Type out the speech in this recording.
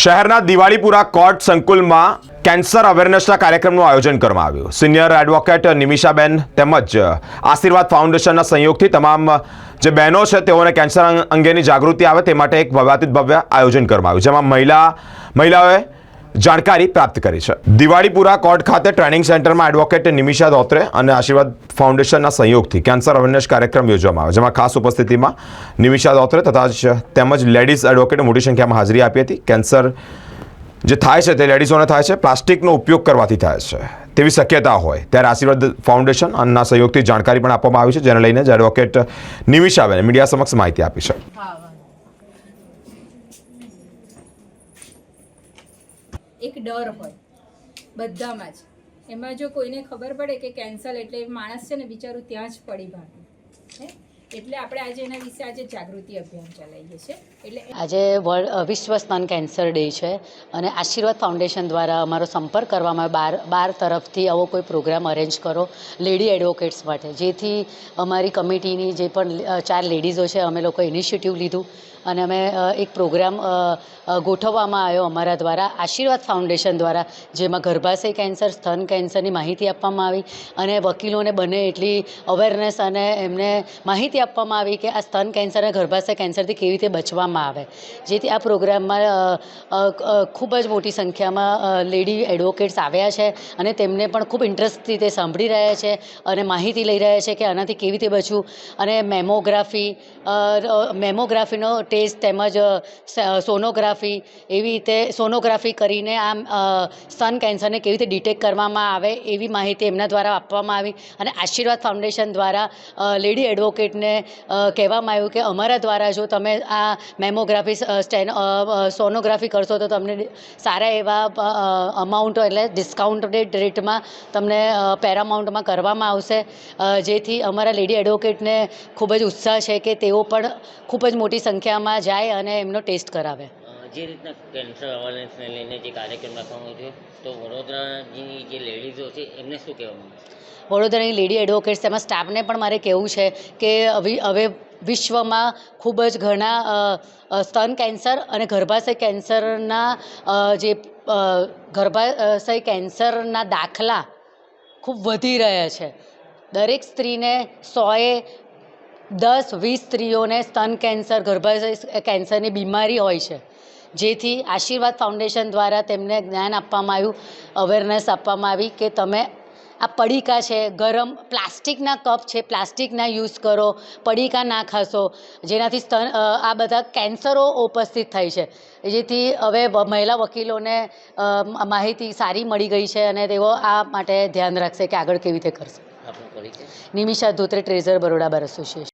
શહેરના દિવાળીપુરા કોર્ટ સંકુલમાં કેન્સર અવેરનેસના કાર્યક્રમનું આયોજન કરવામાં આવ્યું। સિનિયર એડવોકેટ નિમિષાબેન તેમજ આશીર્વાદ ફાઉન્ડેશનના સહયોગથી તમામ જે બહેનો છે તેઓને કેન્સર અંગેની જાગૃતિ આવે તે માટે એક ભવ્ય આયોજન કરવામાં આવ્યું, જેમાં મહિલાઓએ જાણકારી પ્રાપ્ત કરી છે। દિવાળીપુરા કોર્ટ ખાતે ટ્રેનિંગ સેન્ટરમાં એડવોકેટ નિમિષા દોત્રે અને આશીર્વાદ ફાઉન્ડેશનના સહયોગથી કેન્સર અવેરનેસ કાર્યક્રમ યોજવામાં આવ્યો, જેમાં ખાસ ઉપસ્થિતિમાં નિમિષા દોત્રે તથા તેમજ લેડીઝ એડવોકેટે મોટી સંખ્યામાં હાજરી આપી હતી। કેન્સર જે થાય છે તે લેડીઝોને થાય છે, પ્લાસ્ટિકનો ઉપયોગ કરવાથી થાય છે તેવી શક્યતા હોય ત્યારે આશીર્વાદ ફાઉન્ડેશનના સહયોગથી જાણકારી પણ આપવામાં આવી છે, જેને લઈને જ એડવોકેટ નિમિષાબેને મીડિયા સમક્ષ માહિતી આપી છે। એક ડર હોય બધામાં જ, એમાં જો કોઈને ખબર પડે કે કેન્સર એટલે માણસ છે ને બિચારું ત્યાં જ પડી ભાગે હે, એટલે આપણે આજે એના વિશે આજે જાગૃતિ અભિયાન ચલાવીએ છીએ। એટલે આજે વિશ્વ સ્તન કેન્સર ડે છે અને આશીર્વાદ ફાઉન્ડેશન દ્વારા અમારો સંપર્ક કરવામાં બાર તરફથી આવો કોઈ પ્રોગ્રામ અરેન્જ કરો લેડી એડવોકેટ્સ માટે, જેથી અમારી કમિટીની જે પણ 4 લેડીઝો છે અમે લોકો ઇનિશિયેટિવ લીધું અને અમે એક પ્રોગ્રામ ગોઠવવામાં આવ્યો અમારા દ્વારા આશીર્વાદ ફાઉન્ડેશન દ્વારા, જેમાં ગર્ભાશય કેન્સર, સ્તન કેન્સરની માહિતી આપવામાં આવી અને વકીલોને બને એટલી અવેરનેસ અને એમને માહિતી આપવામાં આવી કે આ સ્તન કેન્સર અને ગર્ભાશય કેન્સરથી કેવી રીતે બચવામાં આવે, જેથી આ પ્રોગ્રામમાં ખૂબ જ મોટી સંખ્યામાં લેડી એડવોકેટ્સ આવ્યા છે અને તેમને પણ ખૂબ ઇન્ટરેસ્ટથી તે સાંભળી રહ્યા છે અને માહિતી લઈ રહ્યા છે કે આનાથી કેવી રીતે બચવું। અને મેમોગ્રાફીનો ટેસ્ટ તેમજ સોનોગ્રાફી, એવી રીતે સોનોગ્રાફી કરીને આમ સ્તન કેન્સરને કેવી રીતે ડિટેક્ટ કરવામાં આવે એવી માહિતી એમના દ્વારા આપવામાં આવી અને આશીર્વાદ ફાઉન્ડેશન દ્વારા લેડી એડવોકેટને કહેવામાં આવ્યું કે અમારા દ્વારા જો તમે આ મેમોગ્રાફી સોનોગ્રાફી કરશો તો તમને સારા એવા અમાઉન્ટ એટલે ડિસ્કાઉન્ટેડ રેટમાં તમને પેરામાઉન્ટમાં કરવામાં આવશે, જેથી અમારા લેડી એડવોકેટને ખૂબ જ ઉત્સાહ છે કે તેઓ પણ ખૂબ જ મોટી સંખ્યામાં જાય અને એમનો ટેસ્ટ કરાવે। જે રીતના કેન્સર અવેરનેસને લઈને જે કાર્યક્રમ રાખવામાં આવ્યો તો વડોદરાની જે લેડીઝો છે એમને શું કહેવામાં આવે? વડોદરાની લેડી એડવોકેટ્સ તેમજ સ્ટાફને પણ મારે કહેવું છે કે હવે વિશ્વમાં ખૂબ જ ઘણા સ્તન કેન્સર અને ગર્ભાશય કેન્સરના દાખલા ખૂબ વધી રહ્યા છે। દરેક સ્ત્રીને 100-10-20 સ્ત્રીઓને સ્તન કેન્સર, ગર્ભાશય કેન્સરની બીમારી હોય છે, જેથી આશીર્વાદ ફાઉન્ડેશન દ્વારા તેમને જ્ઞાન આપવામાં આવ્યું, અવેરનેસ આપવામાં આવી કે તમે આ પડીકા છે, ગરમ પ્લાસ્ટિકના કપ છે, પ્લાસ્ટિકના યુઝ કરો, પડીકા ના ખાશો, જેનાથી આ બધા કેન્સરો ઉપસ્થિત થાય છે, જેથી હવે મહિલા વકીલોને માહિતી સારી મળી ગઈ છે અને તેઓ આ માટે ધ્યાન રાખશે કે આગળ કેવી રીતે કરશે। Nimisha Dotre, treasurer, Baroda bar association.